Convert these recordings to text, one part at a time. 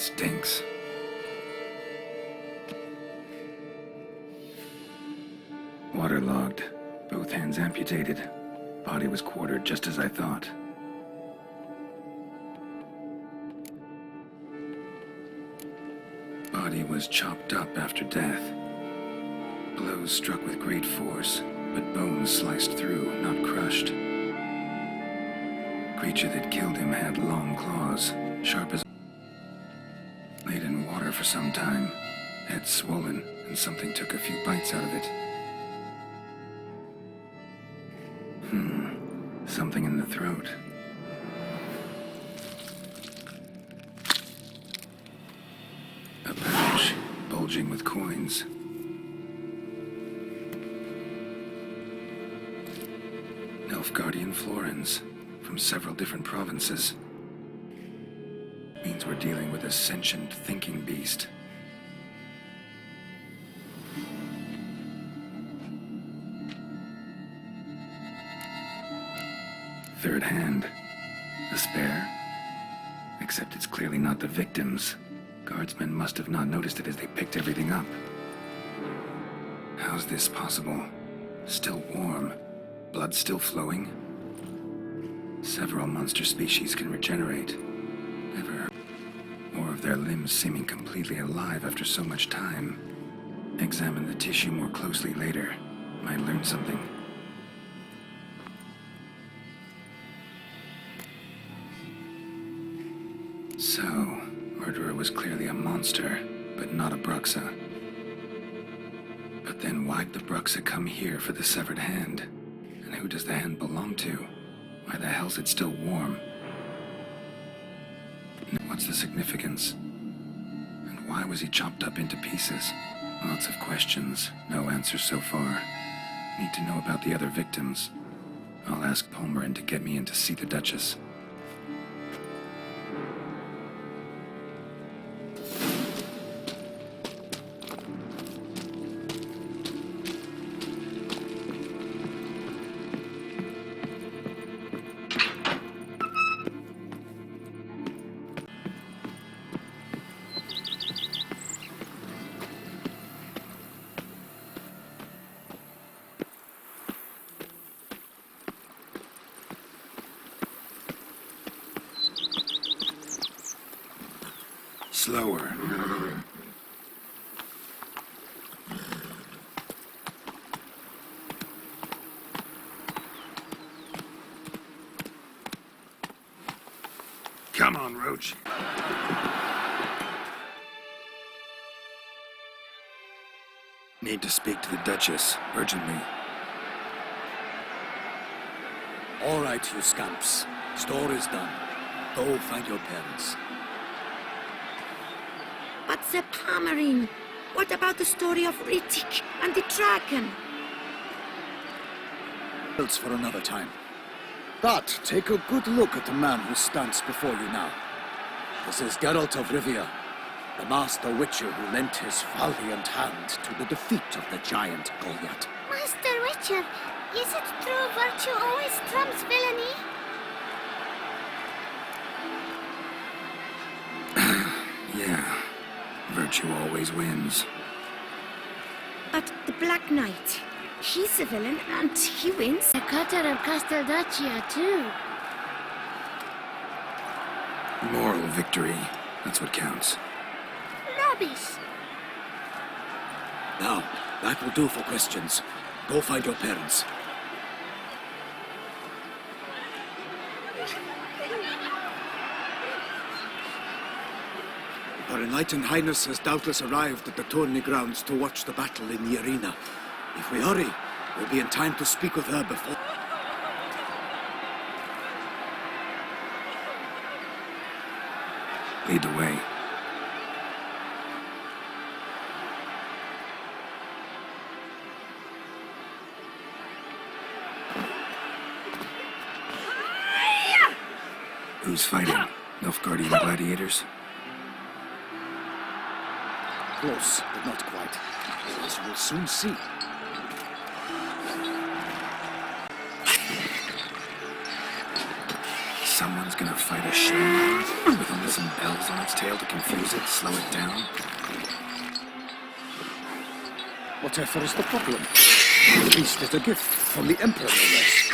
stinks. Waterlogged. Both hands amputated. Body was quartered just as I thought. Body was chopped up after death. Blows struck with great force, but bones sliced through, not crushed. Creature that killed him had long claws, sharp as... Laid in water for some time. Head swollen, and something took a few bites out of it. Something in the throat. A pouch, bulging with coins. Nilfgaardian florins, from several different provinces. Means we're dealing with a sentient thinking beast. Third hand. A spare? Except it's clearly not the victim's. Guardsmen must have not noticed it as they picked everything up. How's this possible? Still warm. Blood still flowing? Several monster species can regenerate. Never heard more of their limbs seeming completely alive after so much time. Examine the tissue more closely later. Might learn something. So, murderer was clearly a monster, but not a Bruxa. But then why'd the Bruxa come here for the severed hand? And who does the hand belong to? Why the hell's it still warm? What's the significance? And why was he chopped up into pieces? Lots of questions, no answers so far. Need to know about the other victims. I'll ask Palmerin to get me in to see the Duchess. Slower. Come on, Roach. Need to speak to the Duchess, urgently. All right, you scamps. Story's done. Go find your parents. But the Palmerin, what about the story of Rittik and the dragon? Else for another time. But take a good look at the man who stands before you now. This is Geralt of Rivia, the master witcher who lent his valiant hand to the defeat of the giant Goliath. Master Witcher, is it true virtue always trumps villainy? Yeah. Virtue always wins. But the Black Knight, he's a villain and he wins. The cutter of Casteldacia too. Moral victory. That's what counts. Rubbish. Now, that will do for questions. Go find your parents. Her Enlightened Highness has doubtless arrived at the tourney grounds to watch the battle in the arena. If we hurry, we'll be in time to speak with her before... Lead the way. Who's fighting? Nilfgaardian gladiators? Close, but not quite. As we'll soon see. Someone's gonna fight a Shalemar with only some bells on its tail to confuse it, slow it down. Whatever is the problem? The beast is a gift from the Emperor, no less.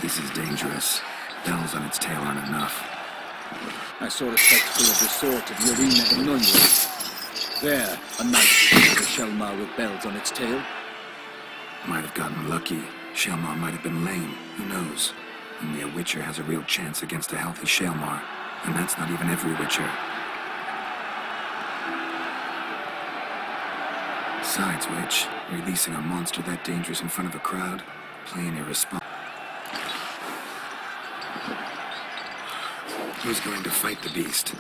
This is dangerous. Bells on its tail aren't enough. I saw a spectacle of the sort at Arunima in Ananya. There, a knight with a Shalemar with bells on its tail. Might have gotten lucky. Shalemar might have been lame. Who knows? Only a Witcher has a real chance against a healthy Shalemar. And that's not even every Witcher. Besides which, releasing a monster that dangerous in front of a crowd, plain irresponsible. Who's going to fight the beast?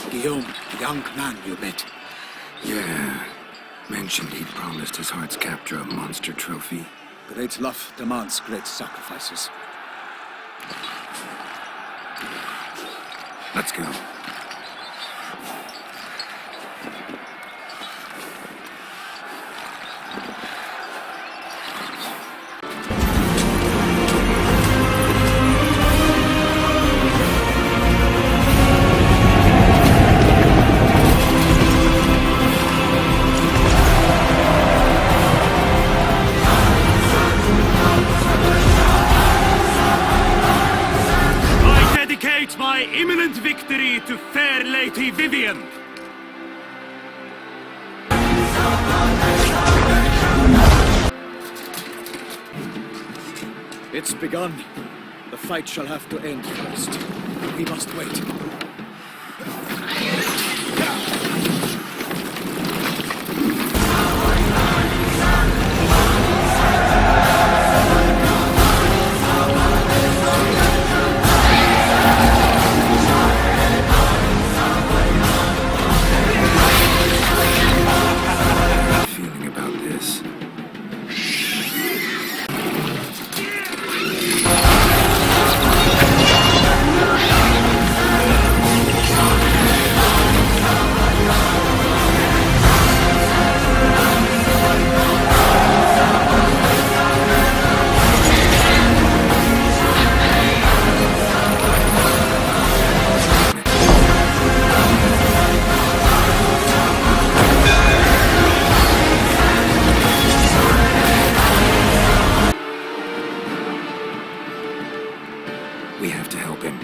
Guillaume, the young man you met. Yeah. Mentioned he'd promised his heart's captor a monster trophy. Great love demands great sacrifices. Let's go. My imminent victory to fair Lady Vivenne. It's begun. The fight shall have to end first. We must wait. We have to help him.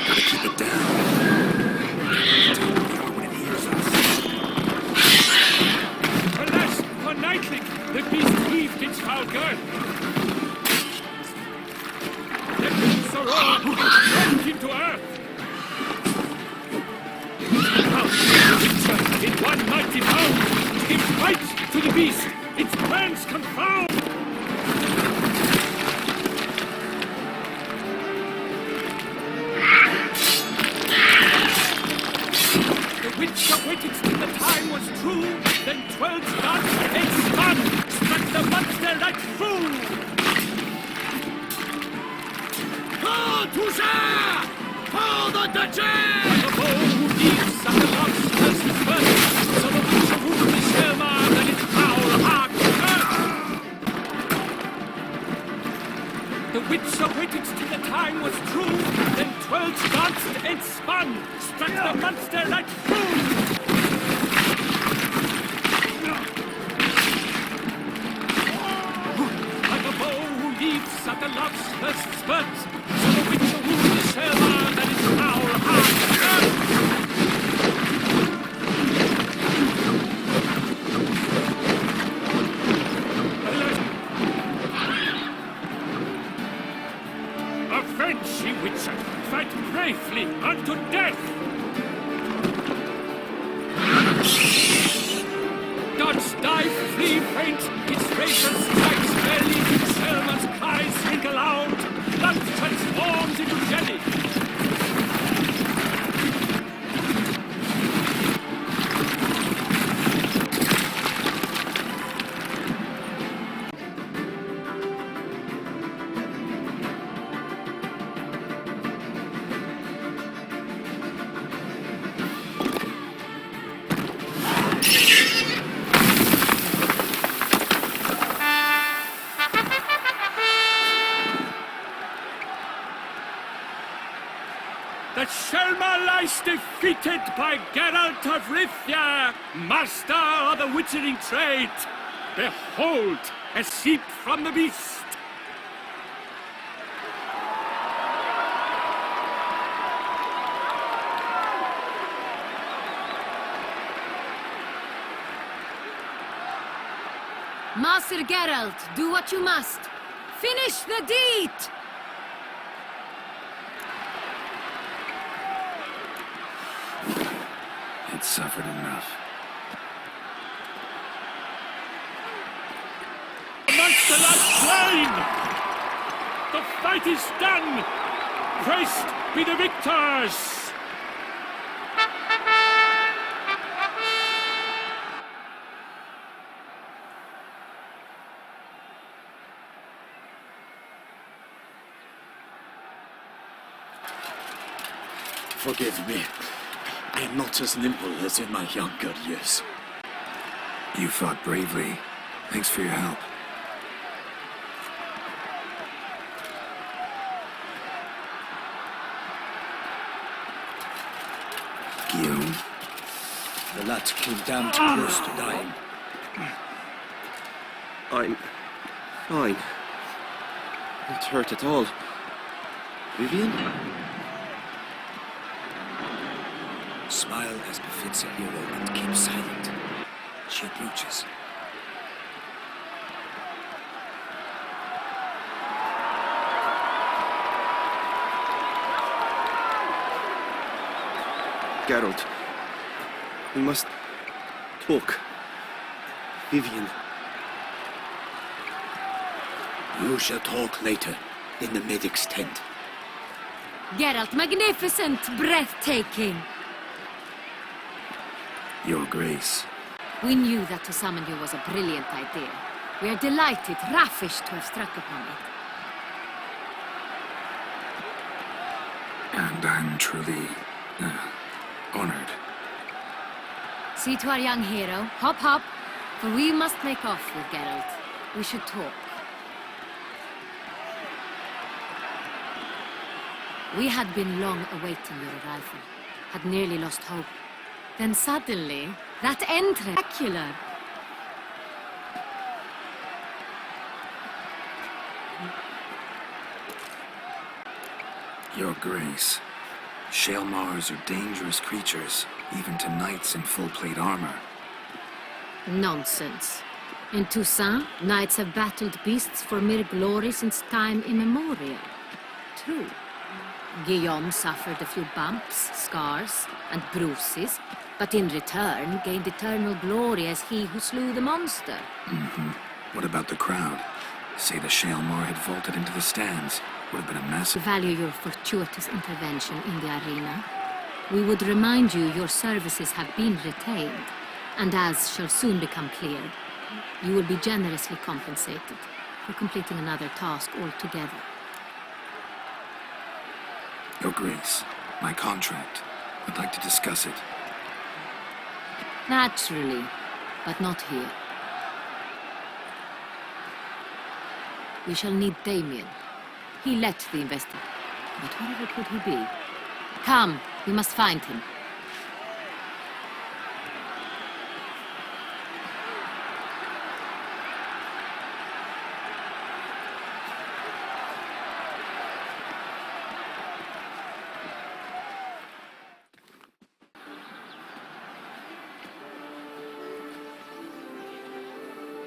Gotta keep it down. When it hears us. Alas, for nightly, the beast heaved its foul girth. The beast roared and into earth. In one mighty bound, it fights to the beast, its plans confound! The witch awaited till the time was true, then 12 darts and spun, struck the monster like through! Go, Toucha! For the Duchy! The bow deeps at the lobster's first, so the witch of whom is Shalemar and its foul heart hurt. The witch awaited till the time was true, then 12 danced and spun, struck the monster right through. Like a bow who leaps at the love's first spurt, so the witch of whom is Shalemar and its foul heart hurt. She witcher, fight bravely unto death! Dodge, dive, flee, faint, its razor strikes barely, Shalemar's cries ring aloud, blood created by Geralt of Rivia, master of the witchering trade. Behold, a sheep from the beast. Master Geralt, do what you must. Finish the deed! It's suffered enough. The monster lies slain! The fight is done! Praised be the victors! Forgive me. I am not as nimble as in my younger years. You fought bravely. Thanks for your help. Guillaume? The lad came down too close to dying. I'm fine. Not hurt at all. Vivienne? Smile as befits a hero and keep silent. She approaches. Geralt. We must talk. Vivienne. You shall talk later, in the medic's tent. Geralt, magnificent, breathtaking. Your Grace. We knew that to summon you was a brilliant idea. We are delighted, ravished to have struck upon it. And I'm truly honored. See to our young hero. Hop, hop. For we must make off with Geralt. We should talk. We had been long awaiting your arrival. Had nearly lost hope. Then suddenly, that entrance... Spectacular. Your Grace. Shaelmars are dangerous creatures, even to knights in full plate armor. Nonsense. In Toussaint, knights have battled beasts for mere glory since time immemorial. True. Guillaume suffered a few bumps, scars, and bruises, but in return gained eternal glory as he who slew the monster. What about the crowd? Say the Shaelmar had vaulted into the stands. Would have been a massive... Value your fortuitous intervention in the arena. We would remind you your services have been retained, and as shall soon become clear, you will be generously compensated for completing another task altogether. Your Grace, my contract. I'd like to discuss it. Naturally, but not here. We shall need Damien. He led the investigation, but wherever could he be? Come, we must find him.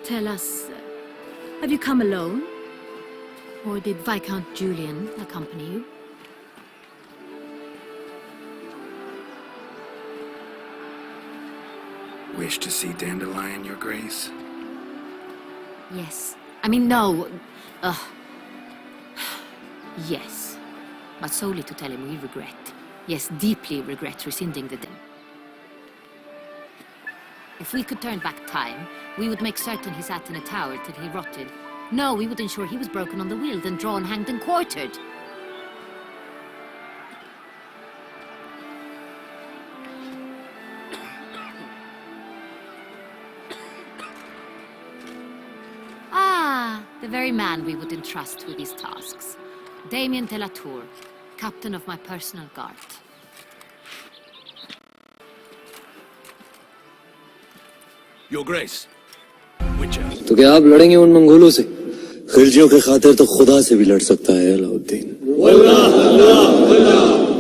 Tell us, have you come alone? Or did Viscount Julian accompany you? Wish to see Dandeliion, Your Grace? Yes. I mean, no. Yes. But solely to tell him we regret. Yes, deeply regret rescinding the deal. If we could turn back time, we would make certain he sat in a tower till he rotted. No, we would ensure he was broken on the wheel, then drawn, hanged, and quartered. Ah, the very man we would entrust with these tasks. Damien de la Tour, captain of my personal guard. Your Grace. Witcher. तो क्या आप लड़ेंगे उन मंगोलों से? खिलजियों के खातिर तो खुदा से भी लड़ सकता है अलाउद्दीन।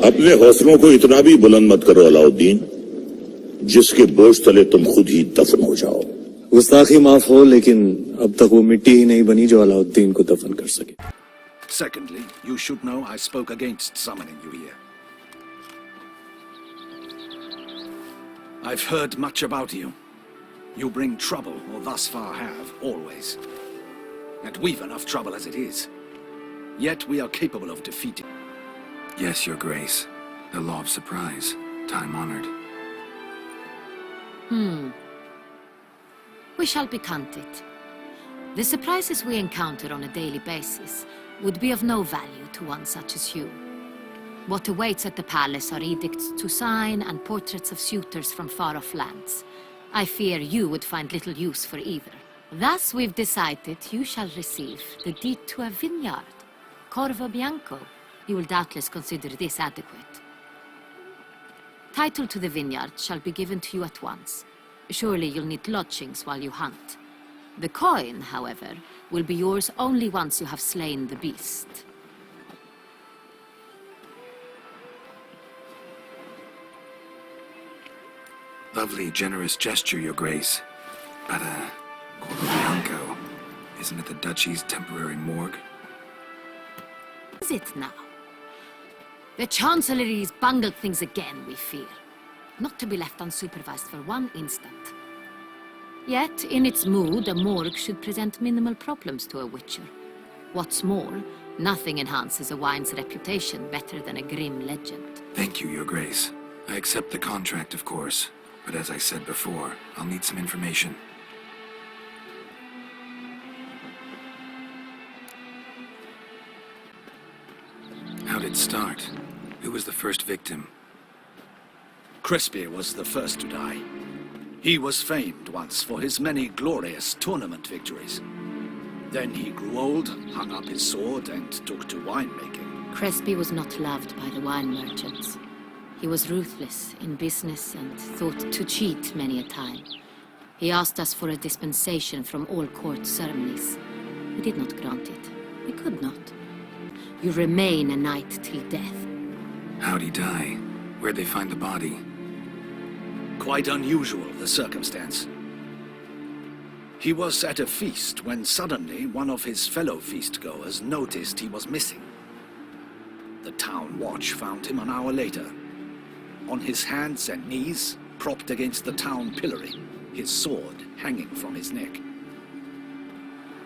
अपने हौसलों को इतना भी बुलंद मत करो अलाउद्दीन, जिसके बोझ तले तुम खुद ही दफन हो जाओ। गुस्ताखी माफ हो, लेकिन अब तक वो मिट्टी ही नहीं बनी जो अलाउद्दीन को दफन कर सके। Secondly, you should know I spoke against summoning you here. I've heard much about you. You bring trouble, or thus far have, always. And we've enough trouble as it is. Yet we are capable of defeating. Yes, Your Grace. The law of surprise. Time-honored. We shall be content. The surprises we encounter on a daily basis would be of no value to one such as you. What awaits at the palace are edicts to sign and portraits of suitors from far-off lands. I fear you would find little use for either. Thus we've decided you shall receive the deed to a vineyard. Corvo Bianco. You will doubtless consider this adequate. Title to the vineyard shall be given to you at once. Surely you'll need lodgings while you hunt. The coin, however, will be yours only once you have slain the beast. Lovely, generous gesture, Your Grace. But, Corvo Bianco, isn't it the Duchy's temporary morgue? Is it now? The Chancellery's bungled things again, we fear. Not to be left unsupervised for one instant. Yet, in its mood, a morgue should present minimal problems to a witcher. What's more, nothing enhances a wine's reputation better than a grim legend. Thank you, Your Grace. I accept the contract, of course. But as I said before, I'll need some information. How'd it start? Who was the first victim? Crispy was the first to die. He was famed once for his many glorious tournament victories. Then he grew old, hung up his sword, and took to winemaking. Crespi was not loved by the wine merchants. He was ruthless in business and thought to cheat many a time. He asked us for a dispensation from all court ceremonies. We did not grant it. We could not. You remain a knight till death. How'd he die? Where'd they find the body? Quite unusual, the circumstance. He was at a feast when suddenly one of his fellow feastgoers noticed he was missing. The town watch found him an hour later. On his hands and knees, propped against the town pillory, his sword hanging from his neck.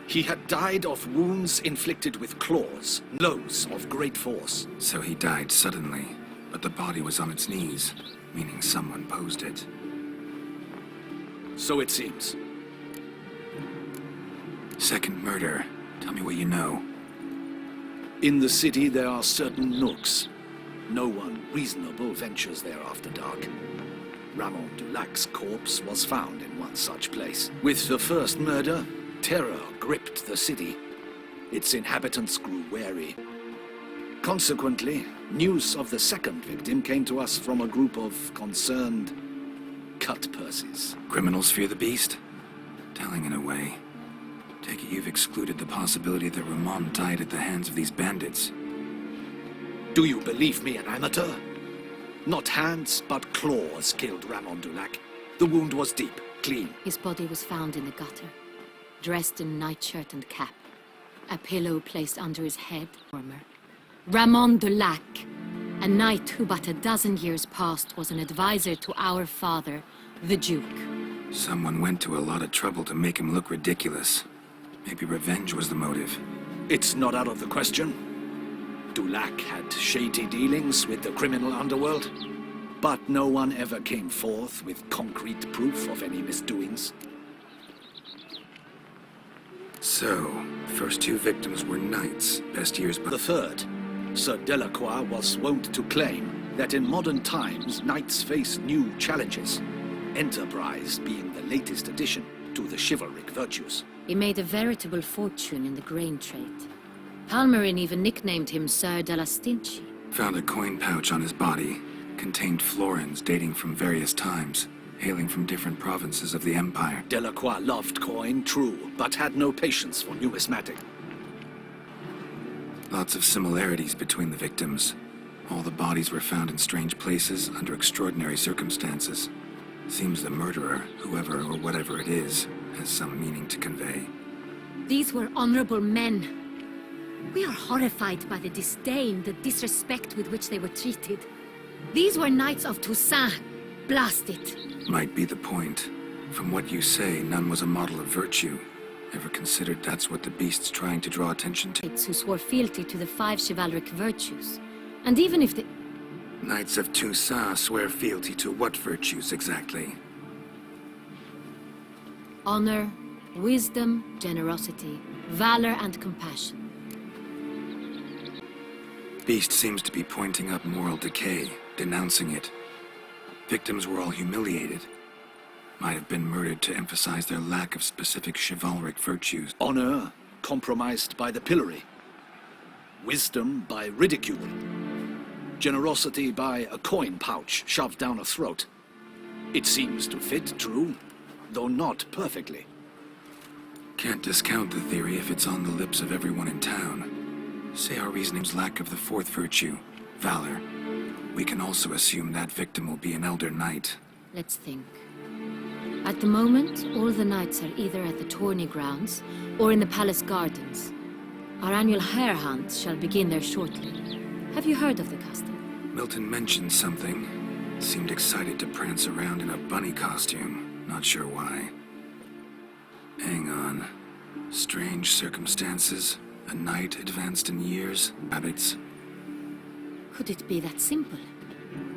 He had died of wounds inflicted with claws, blows of great force. So he died suddenly, but the body was on its knees, meaning someone posed it. So it seems. Second murder. Tell me what you know. In the city there are certain nooks. No one reasonable ventures there after dark. Ramon Dulac's corpse was found in one such place. With the first murder, terror gripped the city. Its inhabitants grew wary. Consequently, news of the second victim came to us from a group of concerned cut-purses. Criminals fear the beast? Telling in a way. Take it you've excluded the possibility that Ramon died at the hands of these bandits. Do you believe me an amateur? Not hands, but claws killed Ramon Dulac. The wound was deep, clean. His body was found in the gutter, dressed in nightshirt and cap. A pillow placed under his head. Warmer. Ramon Dulac, a knight who but a dozen years past was an advisor to our father, the Duke. Someone went to a lot of trouble to make him look ridiculous. Maybe revenge was the motive. It's not out of the question. Dulac had shady dealings with the criminal underworld, but no one ever came forth with concrete proof of any misdoings. So, the first two victims were knights, best years The third, Sir Delacroix, was wont to claim that in modern times knights face new challenges, enterprise being the latest addition to the chivalric virtues. He made a veritable fortune in the grain trade. Palmerin even nicknamed him Sir de la Stinchi. Found a coin pouch on his body. Contained florins dating from various times. hailing from different provinces of the Empire. Delacroix loved coin, true, but had no patience for numismatic. Lots of similarities between the victims. All the bodies were found in strange places under extraordinary circumstances. Seems the murderer, whoever or whatever it is, has some meaning to convey. These were honorable men. We are horrified by the disdain, the disrespect with which they were treated. These were knights of Toussaint. Blast it. Might be the point. From what you say, none was a model of virtue. Ever considered that's what the beast's trying to draw attention to? Knights who swore fealty to the 5 chivalric virtues. And even if the... Knights of Toussaint swear fealty to what virtues exactly? honor, wisdom, generosity, valor, and compassion. Beast seems to be pointing up moral decay, denouncing it. Victims were all humiliated. Might have been murdered to emphasize their lack of specific chivalric virtues. Honor compromised by the pillory. Wisdom by ridicule. Generosity by a coin pouch shoved down a throat. It seems to fit, true, though not perfectly. Can't discount the theory if it's on the lips of everyone in town. Say our reasoning's lack of the fourth virtue, valor. We can also assume that victim will be an elder knight. Let's think. At the moment, all the knights are either at the tourney grounds or in the palace gardens. Our annual hare hunt shall begin there shortly. Have you heard of the custom? Milton mentioned something. Seemed excited to prance around in a bunny costume. Not sure why. Hang on. Strange circumstances. A knight advanced in years. Habits. Could it be that simple?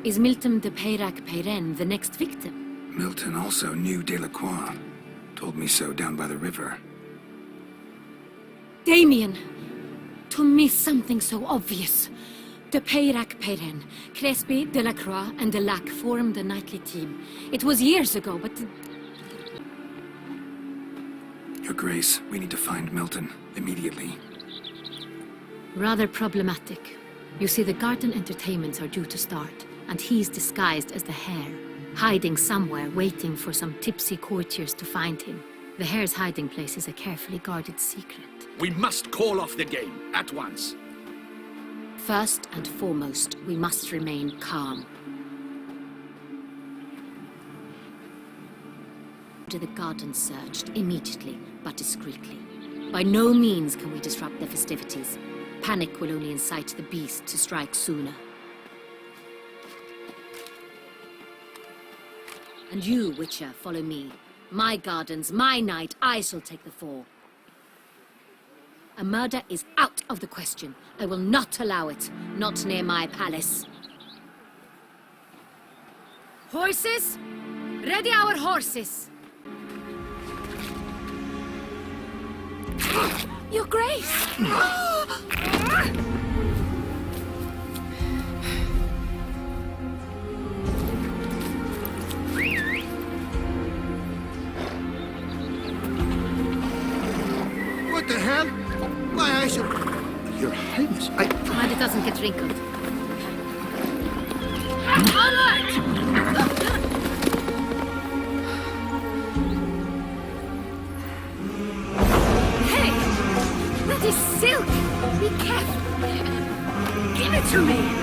Is Milton de Peyrac-Peyren the next victim? Milton also knew Delacroix. Told me so down by the river. Damien! To miss something so obvious. De Peyrac-Peyren, Crespi, Delacroix, and Delac formed a knightly team. It was years ago, but... Your Grace, we need to find Milton. Immediately. Rather problematic. You see, the garden entertainments are due to start, and he's disguised as the hare, hiding somewhere, waiting for some tipsy courtiers to find him. The hare's hiding place is a carefully guarded secret. We must call off the game, at once. First and foremost, we must remain calm. The garden searched immediately, but discreetly. By no means can we disrupt the festivities. Panic will only incite the beast to strike sooner. And you, Witcher, follow me. My gardens, my night, I shall take the fall. A murder is out of the question. I will not allow it. Not near my palace. Horses? Ready our horses! Your Grace! What the hell? Why, I should... Your Highness, Mind it doesn't get wrinkled. Onward! Hey! That is silk! Be careful! Give it to me!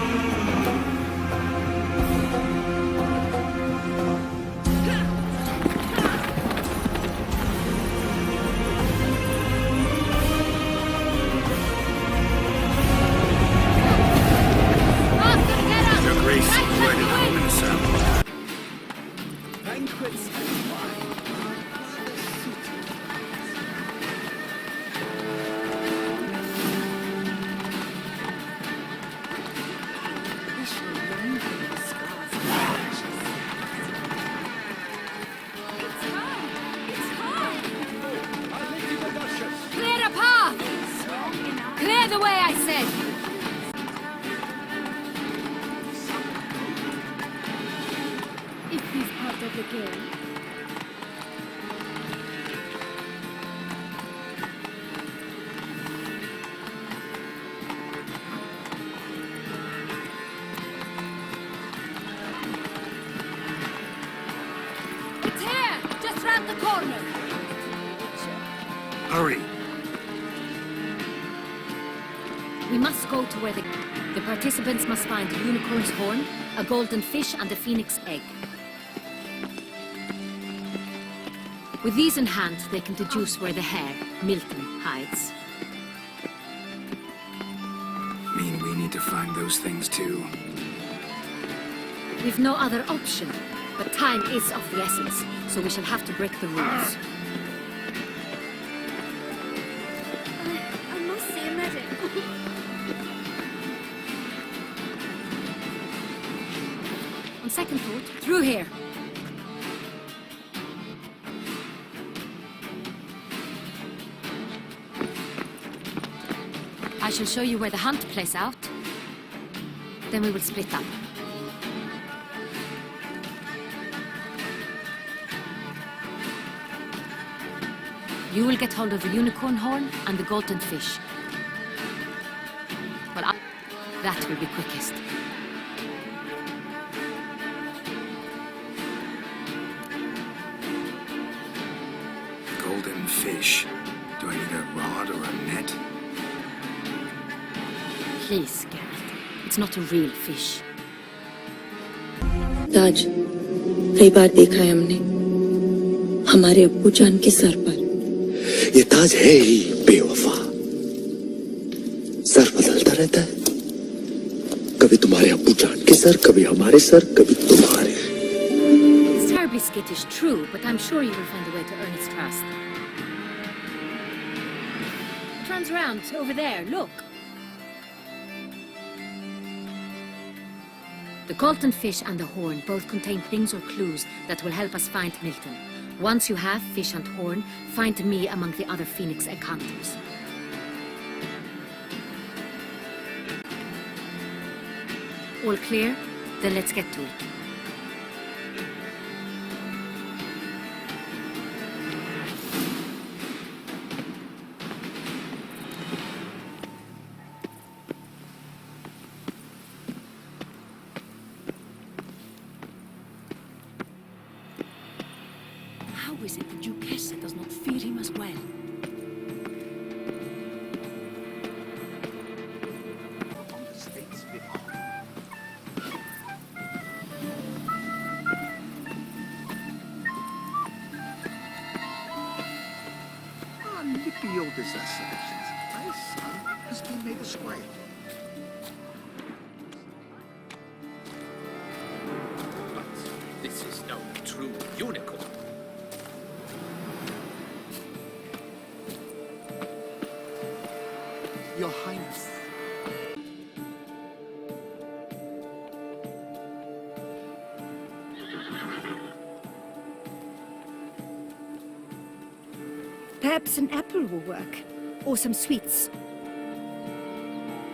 Hurry. We must go to where the participants must find a unicorn's horn, a golden fish, and a phoenix egg. With these in hand, they can deduce where the hare, Milton, hides. Mean we need to find those things too. We've no other option, but time is of the essence, so we shall have to break the rules. I must see a medic. On second thought, through here. I shall show you where the hunt plays out. Then we will split up. You will get hold of the unicorn horn and the golden fish. Well, that will be quickest. Golden fish. Do I need a rod or a net? Please, Geralt. It's not a real fish. ताज कई बार देखा है हमने हमारे अब्बू जान के sir पर। ये ताज है ही बेवफा, सर बदलता रहता है, कभी तुम्हारे अब्बू जान के सर, कभी हमारे सर, कभी तुम्हारे। It's terribly skittish, true, but I'm sure you will find a way to earn its trust. It runs around over there, look. The golden fish and the horn both contain things or clues that will help us find Milton. Once you have fish and horn, find me among the other phoenix egg hunters. All clear? Then let's get to it. How is it the Duchessa does not fear him as well? Nippy old assassinations. My son has been made a squire. But this is no true unicorn. Your Highness. Perhaps an apple will work. Or some sweets.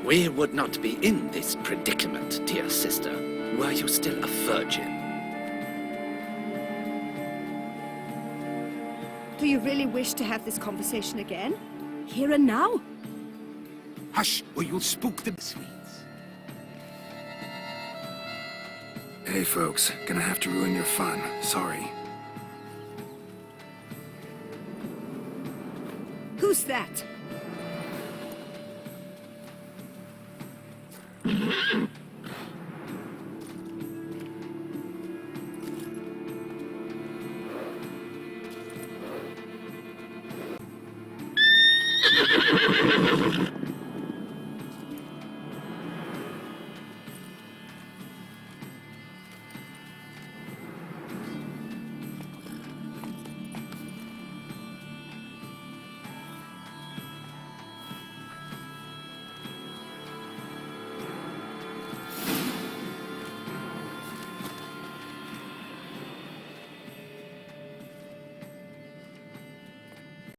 We would not be in this predicament, dear sister, were you still a virgin. Do you really wish to have this conversation again? Here and now? Hush, or you'll spook the sweets. Hey folks, gonna have to ruin your fun. Sorry. Who's that?